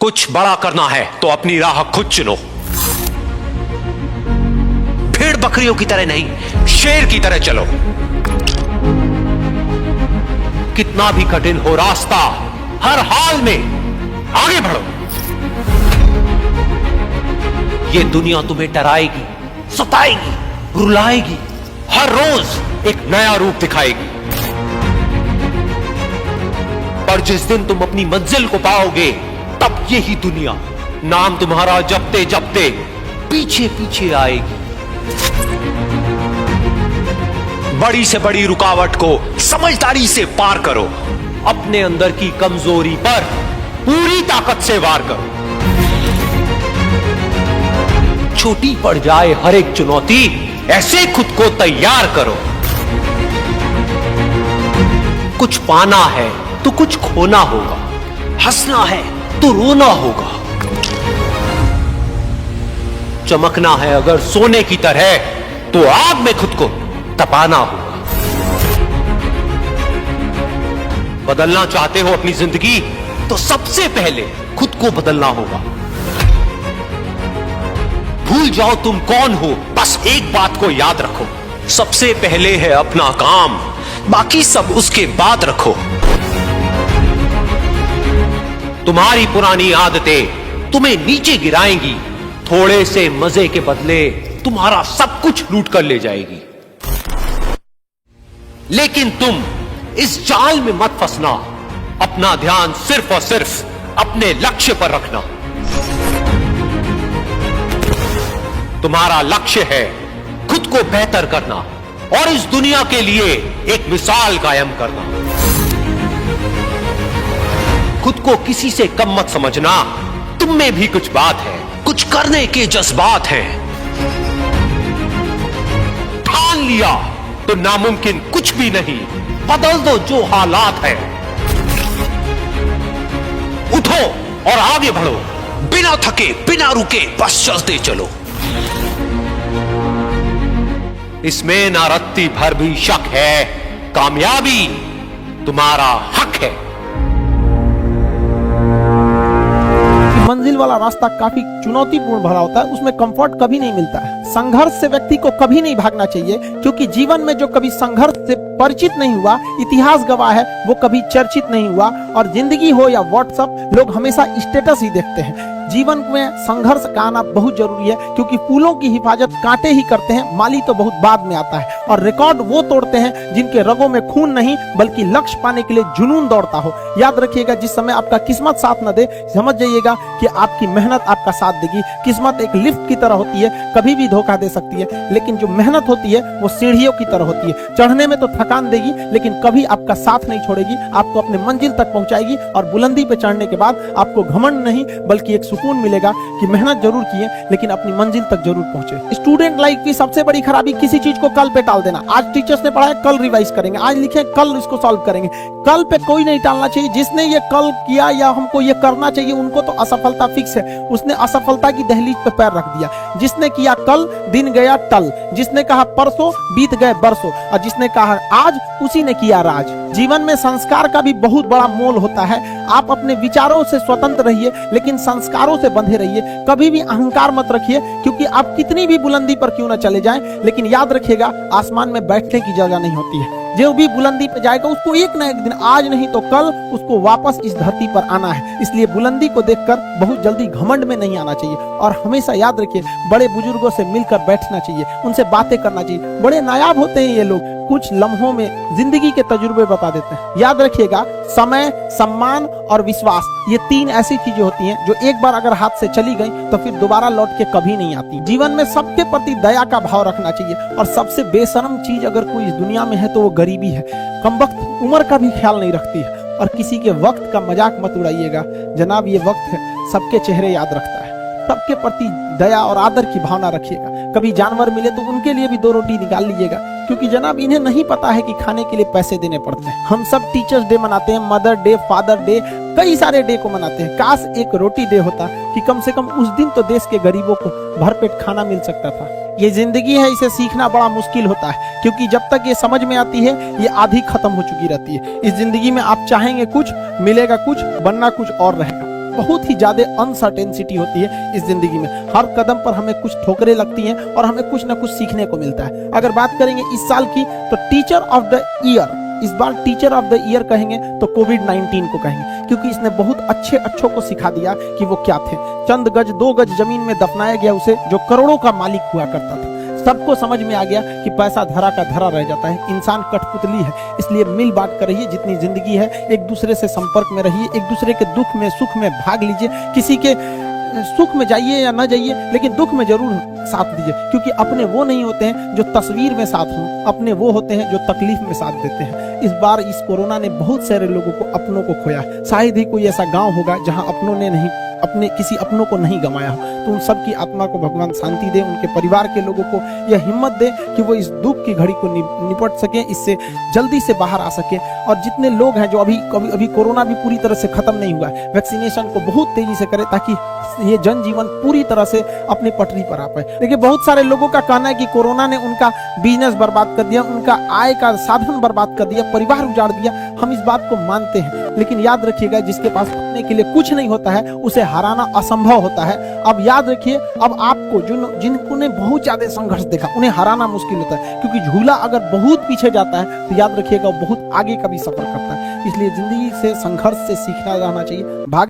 कुछ बड़ा करना है तो अपनी राह खुद चुनो। भेड़ बकरियों की तरह नहीं, शेर की तरह चलो। कितना भी कठिन हो रास्ता, हर हाल में आगे बढ़ो। ये दुनिया तुम्हें डराएगी, सताएगी, रुलाएगी, हर रोज एक नया रूप दिखाएगी। पर जिस दिन तुम अपनी मंजिल को पाओगे, तब यही दुनिया नाम तुम्हारा जपते जपते पीछे पीछे आएगी। बड़ी से बड़ी रुकावट को समझदारी से पार करो। अपने अंदर की कमजोरी पर पूरी ताकत से वार करो। छोटी पड़ जाए हर एक चुनौती, ऐसे खुद को तैयार करो। कुछ पाना है तो कुछ खोना होगा, हंसना है तो रोना होगा, चमकना है अगर सोने की तरह तो आग में खुद को तपाना होगा। बदलना चाहते हो अपनी जिंदगी तो सबसे पहले खुद को बदलना होगा। भूल जाओ तुम कौन हो, बस एक बात को याद रखो, सबसे पहले है अपना काम, बाकी सब उसके बाद रखो। तुम्हारी पुरानी आदतें तुम्हें नीचे गिराएंगी, थोड़े से मजे के बदले तुम्हारा सब कुछ लूट कर ले जाएगी। लेकिन तुम इस जाल में मत फंसना, अपना ध्यान सिर्फ और सिर्फ अपने लक्ष्य पर रखना। तुम्हारा लक्ष्य है खुद को बेहतर करना और इस दुनिया के लिए एक मिसाल कायम करना। खुद को किसी से कम मत समझना, तुम में भी कुछ बात है, कुछ करने के जज्बात हैं। ठान लिया तो नामुमकिन कुछ भी नहीं, बदल दो जो हालात है। उठो और आगे बढ़ो, बिना थके बिना रुके बस चलते चलो। इसमें ना रत्ती भर भी शक है, कामयाबी तुम्हारा हक है। मंजिल वाला रास्ता काफी चुनौतीपूर्ण भरा होता है, उसमें कंफर्ट कभी नहीं मिलता है। संघर्ष से व्यक्ति को कभी नहीं भागना चाहिए, क्योंकि जीवन में जो कभी संघर्ष से परिचित नहीं हुआ, इतिहास गवाह है, वो कभी चर्चित नहीं हुआ। और जिंदगी हो या व्हाट्सएप, लोग हमेशा स्टेटस ही देखते हैं। जीवन में संघर्ष का आना बहुत जरूरी है, क्योंकि फूलों की हिफाजत कांटे ही करते हैं, माली तो बहुत बाद में आता है। और रिकॉर्ड वो तोड़ते हैं जिनके रगों में खून नहीं, बल्कि लक्ष्य पाने के लिए जुनून दौड़ता हो। याद रखिएगा, जिस समय आपका किस्मत साथ न दे, समझ जाइएगा कि आपकी मेहनत आपका साथ देगी। किस्मत एक लिफ्ट की तरह होती है, कभी भी धोखा दे सकती है, लेकिन जो मेहनत होती है वो सीढ़ियों की तरह होती है। चढ़ने में तो थकान देगी, लेकिन कभी आपका साथ नहीं छोड़ेगी, आपको अपने मंजिल तक पहुंचाएगी। और बुलंदी पे चढ़ने के बाद आपको घमंड नहीं, बल्कि एक सुकून मिलेगा कि मेहनत जरूर किए, लेकिन अपनी मंजिल तक जरूर पहुंचे। स्टूडेंट लाइफ की सबसे बड़ी खराबी किसी चीज को कल पे टाल देना। आज टीचर्स ने पढ़ाया, कल रिवाइज करेंगे, आज लिखे, कल इसको सॉल्व करेंगे। कल पे कोई नहीं टालना चाहिए। जिसने ये कल किया या हमको ये करना चाहिए, उनको तो असफलता फिक्स है। उसने असफलता की दहलीज पे पैर रख दिया। जिसने किया कल, दिन गया टल। जिसने कहा परसों, बीत गए बरसों। और जिसने कहा आज, उसी ने किया राज। जीवन में संस्कार का भी बहुत बड़ा मोल होता है। आप अपने विचारों से स्वतंत्र रहिए, लेकिन संस्कारों से बंधे रहिए। कभी भी अहंकार मत रखिए, क्योंकि आप कितनी भी बुलंदी पर क्यों न चले जाएं, लेकिन याद रखिएगा, आसमान में बैठने की जगह नहीं होती है। जो भी बुलंदी पे जाएगा, उसको एक ना एक दिन, आज नहीं तो कल, उसको वापस इस धरती पर आना है। इसलिए बुलंदी को देखकर बहुत जल्दी घमंड में नहीं आना चाहिए। और हमेशा याद रखिए, बड़े बुजुर्गों से मिलकर बैठना चाहिए, उनसे बातें करना चाहिए। बड़े नायाब होते हैं ये लोग, कुछ लम्हों में जिंदगी के तजुर्बे बता देते हैं। याद रखिएगा, समय, सम्मान और विश्वास, ये तीन ऐसी चीजें होती हैं जो एक बार अगर हाथ से चली गई तो फिर दोबारा लौट के कभी नहीं आती। जीवन में सबके प्रति दया का भाव रखना चाहिए। और सबसे बेशर्म चीज अगर कोई इस दुनिया में है तो वो गरीबी है। कमबख्त उम्र का भी ख्याल नहीं रखती है। और किसी के वक्त का मजाक मत उड़ाइएगा। जनाब, ये वक्त है, सबके चेहरे याद रखता है। सबके प्रति दया और आदर की भावना रखिएगा। कभी जानवर मिले तो उनके लिए भी 2 रोटी निकाल लीजिएगा, क्योंकि जनाब इन्हें नहीं पता है कि खाने के लिए पैसे देने पड़ते हैं। हम सब टीचर्स डे मनाते हैं, मदर डे, फादर डे, कई सारे डे को मनाते हैं। काश एक रोटी डे होता कि कम से कम उस दिन तो देश के गरीबों को भरपेट खाना मिल सकता था। ये जिंदगी है, इसे सीखना बड़ा मुश्किल होता है, क्योंकि जब तक ये समझ में आती है, ये आधी खत्म हो चुकी रहती है। इस जिंदगी में आप चाहेंगे कुछ, मिलेगा कुछ, बनना कुछ और रहेगा। बहुत ही ज्यादा अनसर्टेनिटी होती है इस जिंदगी में। हर कदम पर हमें कुछ ठोकरें लगती हैं और हमें कुछ ना कुछ सीखने को मिलता है। अगर बात करेंगे इस साल की, तो टीचर ऑफ द ईयर, इस बार टीचर ऑफ द ईयर कहेंगे तो कोविड-19 को कहेंगे, क्योंकि इसने बहुत अच्छों को सिखा दिया कि वो क्या थे। चंद गज 2 गज जमीन में दफनाया गया उसे, जो करोड़ों का मालिक हुआ करता था। सबको समझ में आ गया कि पैसा धरा का धरा रह जाता है, इंसान कठपुतली है। इसलिए मिल बांट कर रहिए, जितनी जिंदगी है एक दूसरे से संपर्क में रहिए, एक दूसरे के दुख में सुख में भाग लीजिए। किसी के सुख में जाइए या ना जाइए, लेकिन दुख में जरूर साथ दीजिए, क्योंकि अपने वो नहीं होते हैं जो तस्वीर में साथ हों, अपने वो होते हैं जो तकलीफ में साथ देते हैं। इस बार इस कोरोना ने बहुत सारे लोगों को, अपनों को खोया। शायद ही कोई ऐसा गांव होगा जहां अपनों ने नहीं, अपने किसी अपनों को नहीं गंवाया हो। तो उन सब की आत्मा को भगवान शांति दे, उनके परिवार के लोगों को यह हिम्मत दे कि वो इस दुख की घड़ी को निपट सके, इससे जल्दी से बाहर आ सके। और जितने लोग हैं जो अभी कोरोना भी पूरी तरह से खत्म नहीं हुआ है, वैक्सीनेशन को बहुत तेजी से करें ताकि ये जनजीवन पूरी तरह से अपनी पटरी पर आ पाए। देखिए, बहुत सारे लोगों का कहना है कि कोरोना ने उनका बिजनेस बर्बाद कर दिया, उनका आय का साधन बर्बाद कर दिया, परिवार उजाड़ दिया। हम इस बात को मानते हैं, लेकिन याद रखिएगा, जिसके पास अपने के लिए कुछ नहीं होता है उसे हराना असंभव होता है। अब याद रखिए, अब आपको जिनको ने बहुत ज्यादा संघर्ष देखा, उन्हें हराना मुश्किल होता है, क्योंकि झूला अगर बहुत पीछे जाता है तो याद रखिएगा बहुत आगे का भी सफर करता है। इसलिए जिंदगी से संघर्ष से सीखना रहना चाहिए। भाग